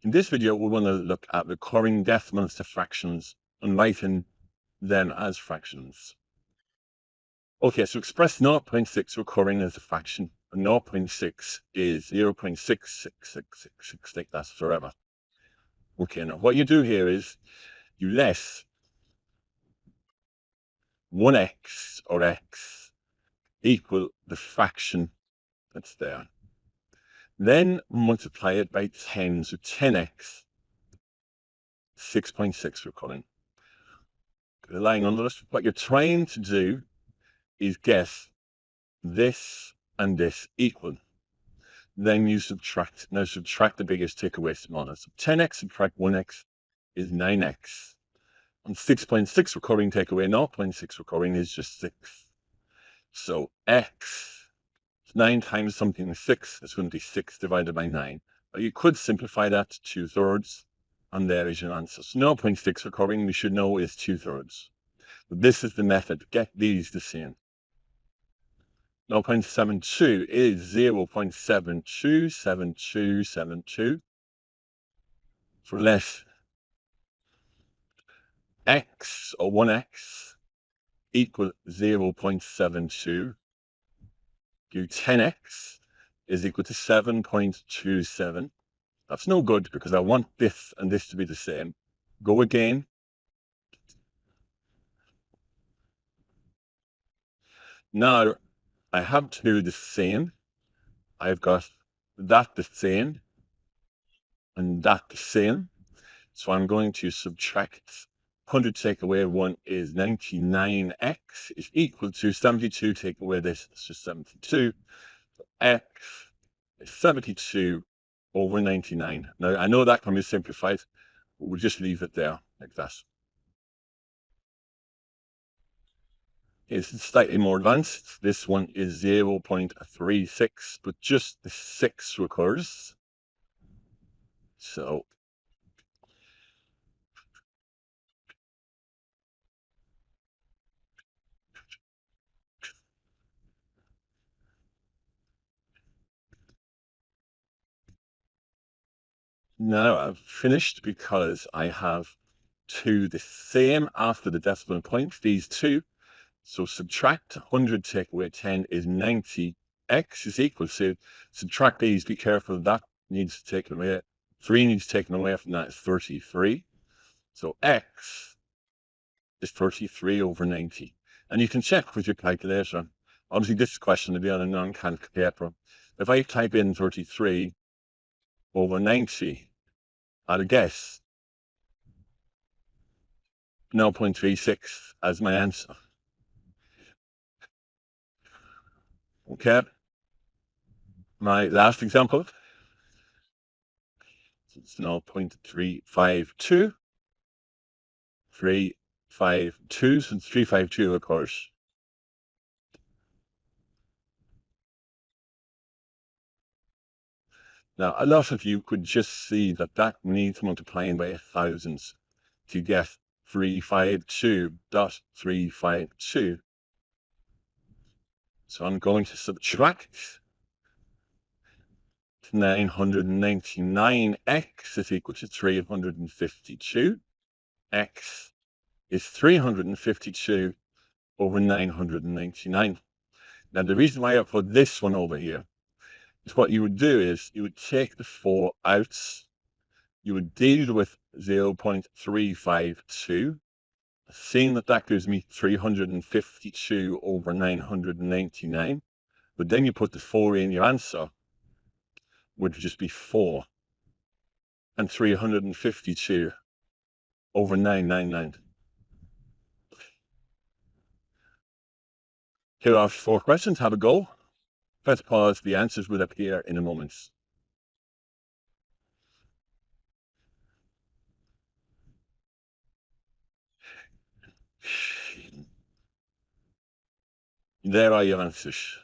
In this video, we want to look at recurring decimals to fractions and writing them as fractions. Okay, so express 0.6 recurring as a fraction, and 0.6 is 0.66666, that's forever. Okay, now what you do here is you let 1x or x equal the fraction that's there. Then multiply it by 10, so 10x, 6.6 recurring. The line under it, what you're trying to do is get this and this equal. Then you subtract. Now subtract the biggest, take away smallest. So 10x subtract 1x is 9x. And 6.6 recurring take away 0.6 recurring is just 6. So x, 9 times something is 6. It's going to be 6 divided by 9. But you could simplify that to 2/3. And there is your answer. So 0.6 recurring, we should know, is 2/3. But this is the method. Get these the same. 0.72 is 0.727272 for less x or 1x equal 0.72. Do 10x is equal to 7.27. That's no good because I want this and this to be the same. Go again. Now I have to do the same. I've got that the same and that the same. So I'm going to subtract 100 take away 1 is 99x is equal to 72 take away this, it's just 72. So x is 72 over 99. Now I know that can be simplified, but we'll just leave it there like that. It's slightly more advanced. This one is 0.36, but just the 6 recurs. So now I've finished because I have two the same after the decimal point, these two. So subtract 100 take away 10 is 90. X is equal to, subtract these, be careful, that needs taken away. 3 needs taken away from that is 33. So X is 33 over 90. And you can check with your calculator. Obviously, this question will be on a non-calculator. If I type in 33 over 90, I'll guess 0.36 as my answer. Okay. My last example. It's 0.352. 352, since 352, of course. Now, a lot of you could just see that that needs multiplying by 1,000 to get 352.352. So I'm going to subtract 999x is equal to 352. X is 352 over 999. Now, the reason why I put this one over here is what you would do is you would take the 4 out, you would deal with 0.352, seeing that that gives me 352 over 999, but then you put the 4 in your answer, would just be 4, and 352 over 999. Here are 4 questions, have a go. Press pause, the answers will appear in a moment. There are your answers.